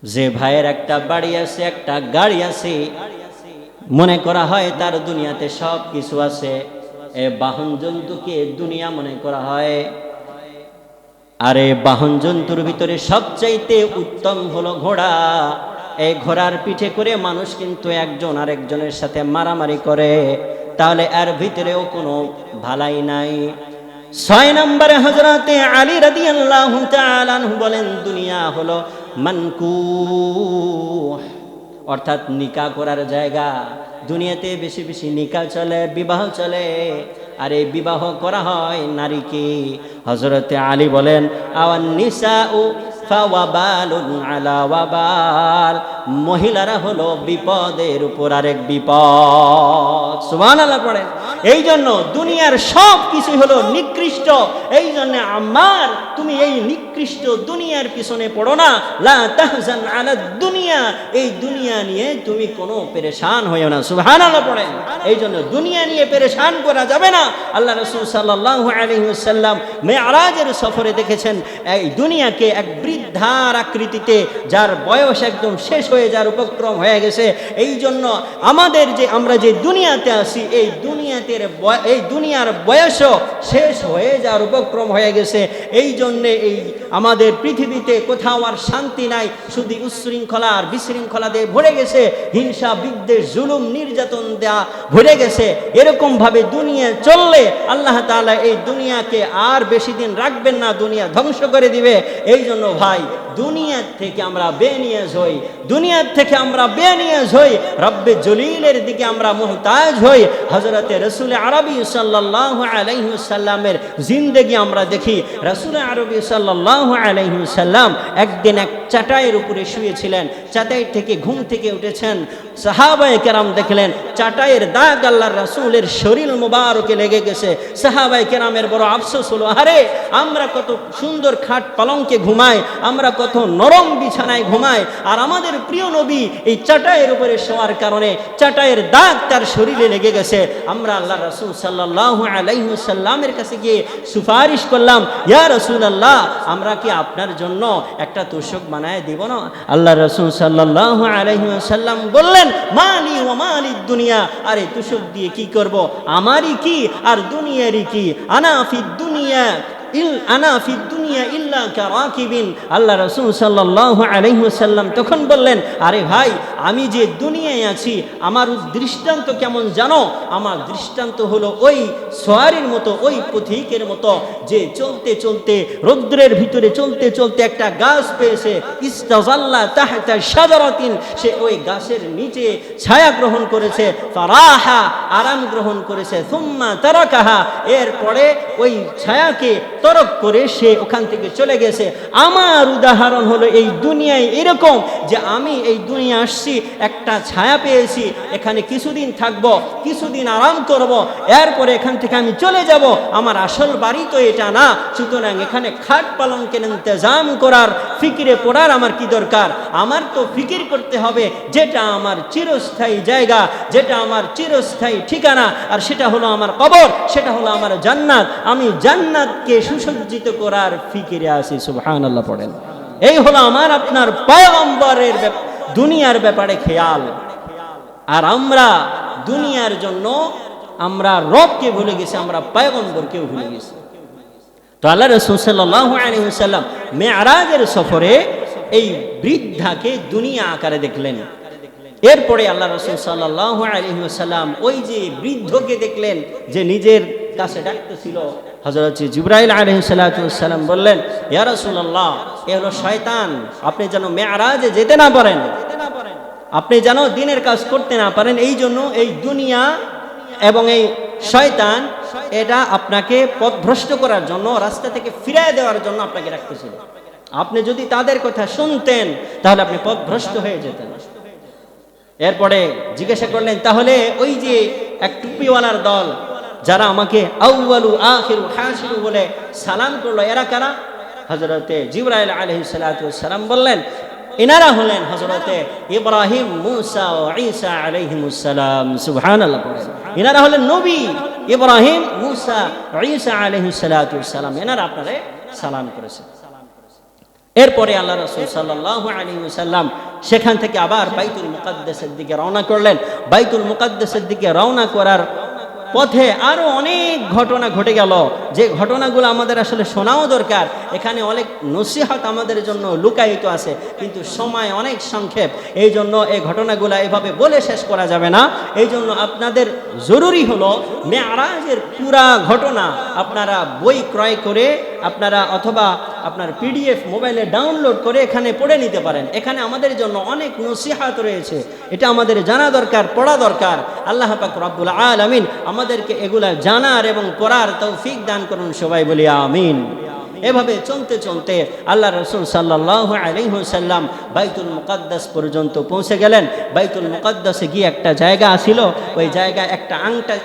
যে ভাইয়ের একটা বাড়ি আছে, একটা গাড়ি আছে, মনে করা হয় তার দুনিয়াতে সব কিছু আছে, এই বাহন জন্তুকে দুনিয়া মনে করা হয়। আর এই বাহন জন্তুর ভিতরে সবচাইতে উত্তম হলো ঘোড়া। এই ঘোড়ার পিঠে করে মানুষ কিন্তু একজন আরেকজনের সাথে মারামারি করে, তাহলে এর ভিতরেও কোনো ভালাই নাই। 6 নম্বরে হযরতে আলী রাদিয়াল্লাহু তাআলা আনহু বলেন দুনিয়া হলো মানকুহ, অর্থাৎ নিকাহ করার জায়গা। দুনিয়াতে বেশি বেশি নিকাহ চলে, বিবাহ চলে, আর এই বিবাহ করা হয় নারীকে। হযরতে আলী বলেন আওয়ান নিসাউ ফাওয়াবালুন আলা ওয়াবাল, মহিলারা হলো বিপদের উপর আরেক বিপদ। সুবহানাল্লাহ পড়েন। এই জন্য দুনিয়ার সব কিছু হলো নিকৃষ্ট। এই জন্য আমার তুমি এই নিকৃষ্ট দুনিয়ার পিছনে পড়ো না। লা তাহজান আলা দুনিয়া, এই দুনিয়া নিয়ে তুমি কোনো পেরেশান হইও না। সুবহানাল্লাহ পড়েন। এই জন্য দুনিয়া নিয়ে পেরেশান করা যাবে না। আল্লাহ রাসূল সাল্লাল্লাহু আলাইহি ওয়াসাল্লাম মেরাজের সফরে দেখেছেন এই দুনিয়াকে এক বৃদ্ধার আকৃতিতে, যার বয়স একদম শেষ হয়ে যাওয়ার উপক্রম হয়ে গেছে। এই জন্য আমাদের যে আমরা যে দুনিয়াতে আছি, এই দুনিয়ার বয়সও শেষ হয়ে যাওয়ার উপক্রম হয়ে গেছে। এই জন্যে এই আমাদের পৃথিবীতে কোথাও আর শান্তি নাই, শুধু উচ্ছৃঙ্খলা আর বিশৃঙ্খলা দিয়ে ভরে গেছে, হিংসা বিদ্বেষ জুলুম নির্যাতন দেয়া ভরে গেছে। এরকম ভাবে দুনিয়া চললে আল্লাহ তাআলা এই দুনিয়াকে আর বেশি দিন রাখবেন না, দুনিয়া ধ্বংস করে দিবে। এই জন্য ভাই দুনিয়ার থেকে আমরা বেনিয়াজ হই, দুনিয়ার থেকে আমরা বেনিয়াজ হই, রব্বে জলিলের দিকে আমরা মুহতাজ হই। হযরতে রাসূল আরবি সাল্লাল্লাহু আলাইহি ওয়াসাল্লামের জিন্দেগি আমরা দেখি। রাসূল আরবি সাল্লাল্লাহু আলাইহি ওয়াসাল্লাম একদিন এক চাটাইয়ের উপরে শুয়েছিলেন, চাটাই থেকে ঘুম থেকে উঠেছেন। সাহাবায়ে কেরাম দেখলেন চাটাইয়ের দাগ আল্লাহর রাসূলের শরীর মুবারকে লেগে গেছে। সাহাবায়ে কেরামের বড় আফসোস হলো, আরে আমরা কত সুন্দর খাট পালঙ্কে ঘুমাই, আমরা কত নরম বিছানায় ঘুমাই, আর আমাদের প্রিয় নবী এই চাটাইয়ের উপরে শোয়ার কারণে চাটাইয়ের দাগ তার শরীরে লেগে গেছে। আমরা আল্লাহর রাসূল সাল্লাল্লাহু আলাইহি ওয়াসাল্লামের কাছে গিয়ে সুপারিশ করলাম, ইয়া রাসূলুল্লাহ আমরা কি আপনার জন্য একটা তোশক বানায় দিব না? আল্লাহর রাসূল সাল্লাল্লাহু আলাইহি ওয়াসাল্লাম বললেন, মালি ওয়া মালিদ দুনিয়া, আরে তোশক দিয়ে কি করব, আমারই কি আর দুনিয়ারই কি, আনা ফিদ দুনিয়া ইল্লা কারাকিবিন। আল্লাহ রাসূল সাল্লাল্লাহু আলাইহি ওয়াসাল্লাম তখন বললেন, আরে ভাই, আমি যে দুনিয়ায় আছি আমার দৃষ্টান্ত কেমন জানো? আমার দৃষ্টান্ত হলো ওই সোয়ারির মতো, ওই পথিকের মতো যে চলতে চলতে রৌদ্রের ভিতরে চলতে চলতে একটা গাছ পেয়েছে, ইস্তাযাল্লা তাহতা শাজারাতিন, সে ওই গাছের নিচে ছায়া গ্রহণ করেছে, ফারাহা, আরাম গ্রহণ করেছে, সুম্মা তারাকাহা, এরপরে ওই ছায়াকে তরক করে সে ওখান থেকে চলে গেছে। আমার উদাহরণ হলো এই দুনিয়ায় এরকম যে আমি এই দুনিয়া আসছি, একটা ছায়া পেয়েছি, এখানে কিছুদিন থাকব, কিছুদিন আরাম করব, এরপরে এখান থেকে আমি চলে যাব। আমার আসল বাড়ি তো এটা না, সুতরাং এখানে খাট পালঙ্কের ইন্তজাম করার, ফিকিরে পড়ার আমার কি দরকার? আমার তো ফিকির করতে হবে যেটা আমার চিরস্থায়ী জায়গা, যেটা আমার চিরস্থায়ী ঠিকানা, আর সেটা হলো আমার কবর, সেটা হলো আমার জান্নাত। আমি জান্নাতকে সুসজ্জিত করার ফিকিরে আছি। সুবহানাল্লাহ পড়েন। এই হলো আমার আপনার পয়গম্বরের দুনিয়ার ব্যাপারে খেয়াল। আর আমরা দুনিয়ার জন্য আমরা রবকে ভুলে গেছি, আমরা পয়গম্বরকেও ভুলে গেছি। তো আল্লাহ রাসূল সাল্লাল্লাহু আলাইহি ওয়াসাল্লাম মেরাজের সফরে এই বৃদ্ধাকে দুনিয়া আকারে দেখলেন। এরপরে আল্লাহ রাসূল সাল্লাল্লাহু আলাইহি ওয়াসাল্লাম ওই যে বৃদ্ধকে দেখলেন যে নিজের কাছে ডাকতেছিল। হযরত জিবরাইল আলাইহিস সালাতু ওয়াস সালাম বললেন, ইয়া রাসূলুল্লাহ, এ হলো শয়তান, আপনি যেন মেরাজে যেতে না পারেন, আপনি যেন দিনের কাজ করতে না পারেন, এই জন্য এই দুনিয়া এবং এই শয়তান এটা আপনাকে পথভ্রষ্ট করার জন্য, রাস্তা থেকে ফিরিয়ে দেওয়ার জন্য আপনাকে রাখতেছিল। আপনি যদি তাদের কথা শুনতেন তাহলে আপনি পথভ্রষ্ট হয়ে যেতেন। এরপরে জিজ্ঞাসা করলেন, তাহলে ওই যে এক টুপিওয়ালার দল যারা আমাকে আউয়ালু আখিরু হাসিরু বলে সালাম করলো, এরা কারা? হযরতে জিবরাইল আলাইহিস সালাতু ওয়াস সালাম বললেন, এনারা হলেন হযরতে ইব্রাহিম, মুসা ও ঈসা আলাইহিমুস সালাম। সুবহানাল্লাহ পড়েন। এনারা হলেন নবী ইব্রাহিম, মুসা, ঈসা আলাইহিস সালাতু ওয়াস সালাম, এনারা আপনারে সালাম করেছে। এরপরে আল্লাহ রাসূল সাল্লাল্লাহু আলাইহি ওয়াসাল্লাম সেখান থেকে আবার বাইতুল মুকাদ্দাসের দিকে রওনা করলেন। বাইতুল মুকাদ্দাসের দিকে রওনা করার পথে আরো অনেক ঘটনা ঘটে গেল, যে ঘটনাগুলো আমাদের আসলে শোনাও দরকার। এখানে অনেক নসিহত আমাদের জন্য লুকায়িত আছে, কিন্তু সময় অনেক সংক্ষেপ, এই জন্য এই ঘটনাগুলো এভাবে বলে শেষ করা যাবে না। এই জন্য আপনাদের জরুরি হলো মেরাজের পুরা ঘটনা আপনারা বই ক্রয় করে আপনারা অথবা আপনার পিডিএফ মোবাইলে ডাউনলোড করে এখানে পড়ে নিতে পারেন। এখানে আমাদের জন্য অনেক নসিহত রয়েছে, এটা আমাদের জানা দরকার, পড়া দরকার। আল্লাহ পাক রব্বুল আলামিন আমাদেরকে এগুলা জানার এবং পড়ার তৌফিক দান করুন, সবাই বলি আমিন। এভাবে চলতে চলতে আল্লাহ রাসূল সাল্লাল্লাহু আলাইহি ওয়াসাল্লাম বাইতুল মুকাদ্দাস পর্যন্ত পৌঁছে গেলেন। বাইতুল মুকাদ্দাসে গিয়ে একটা জায়গা ছিল, ওই জায়গায় একটা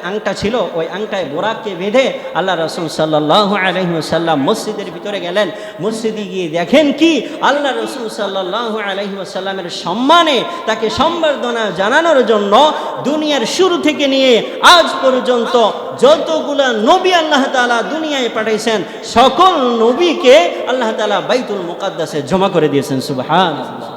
আংটা ছিল, ওই আংটায় বোরাককে বেঁধে আল্লাহ রাসূল সাল্লাল্লাহু আলাইহি ওয়াসাল্লাম মসজিদের ভিতরে গেলেন। মসজিদে গিয়ে দেখেন কি, আল্লাহ রাসূল সাল্লাল্লাহু আলাইহি ওয়াসাল্লামের সম্মানে, তাকে সম্বর্ধনা জানানোর জন্য দুনিয়ার শুরু থেকে নিয়ে আজ পর্যন্ত যতগুলা নবী আল্লাহ তাআলা দুনিয়ায় পাঠাইছেন, সকল নবীকে আল্লাহ তাআলা বাইতুল মুকাদ্দাসে জমা করে দিয়েছেন। সুবহানাল্লাহ।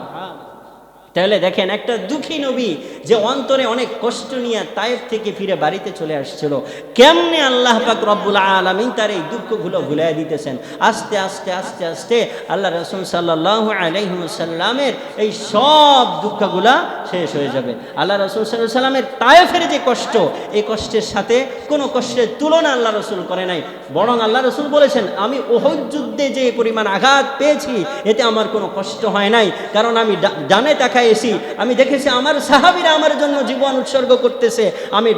তাহলে দেখেন, একটা দুঃখী নবী যে অন্তরে অনেক কষ্ট নিয়ে তায়েফ থেকে ফিরে বাড়িতে চলে আসছিল, কেমনে আল্লাহ পাক রব্বুল আলামিন তার এই দুঃখগুলো ভুলিয়ে দিতেছেন। আস্তে আস্তে আস্তে আস্তে আল্লাহ রাসূল সাল্লাল্লাহু আলাইহি ওয়াসাল্লামের এই সব দুঃখগুলা শেষ হয়ে যাবে। আল্লাহ রাসূল সাল্লাল্লাহু আলাইহি ওয়াসাল্লামের তায়েফের যে কষ্ট, এই কষ্টের সাথে কোনো কষ্টের তুলনা আল্লাহ রাসূল করে নাই। বরং আল্লাহ রাসূল বলেছেন, আমি উহুদ যুদ্ধে যে পরিমাণ আঘাত পেয়েছি এতে আমার কোনো কষ্ট হয় নাই, কারণ আমি ডানে তাকাইছি, আমি দেখেছি আমার সাহাবীরা আমার জন্য জীবন উৎসর্গ করতেছে। আমি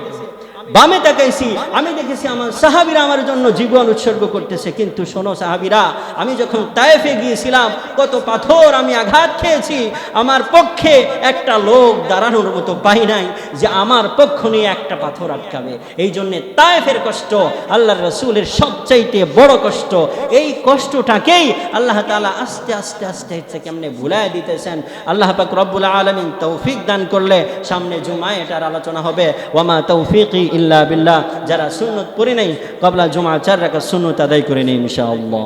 বামে তাকাইছি, আমি দেখেছি আমার সাহাবীরা আমার জন্য জীবন উৎসর্গ করতেছে। কিন্তু শোনো সাহাবীরা, আমি যখন তায়েফে গিয়েছিলাম কত পাথর আমি আঘাত খেয়েছি, আমার পক্ষে একটা লোক দাঁড়ানোর মতো পাই নাই যে আমার পক্ষ নিয়ে একটা পাথর আটকাবে। এই জন্যে তায়েফের কষ্ট আল্লাহর রাসূলের সবচাইতে বড় কষ্ট। এই কষ্টটাকেই আল্লাহ তাআলা আস্তে আস্তে আস্তে আস্তে কেমনে ভুলায় দিতেছেন। আল্লাহ পাক রব্বুল আলামিন তৌফিক দান করলে সামনে জুমায় এটার আলোচনা হবে। ওয়ামা তৌফিকি ইল্লা বিল্লাহ। যারা সুন্নত পড়ে নাই কবলা জুমা 4 রাকাত সুন্নত আদায় করে নিন ইনশাআল্লাহ।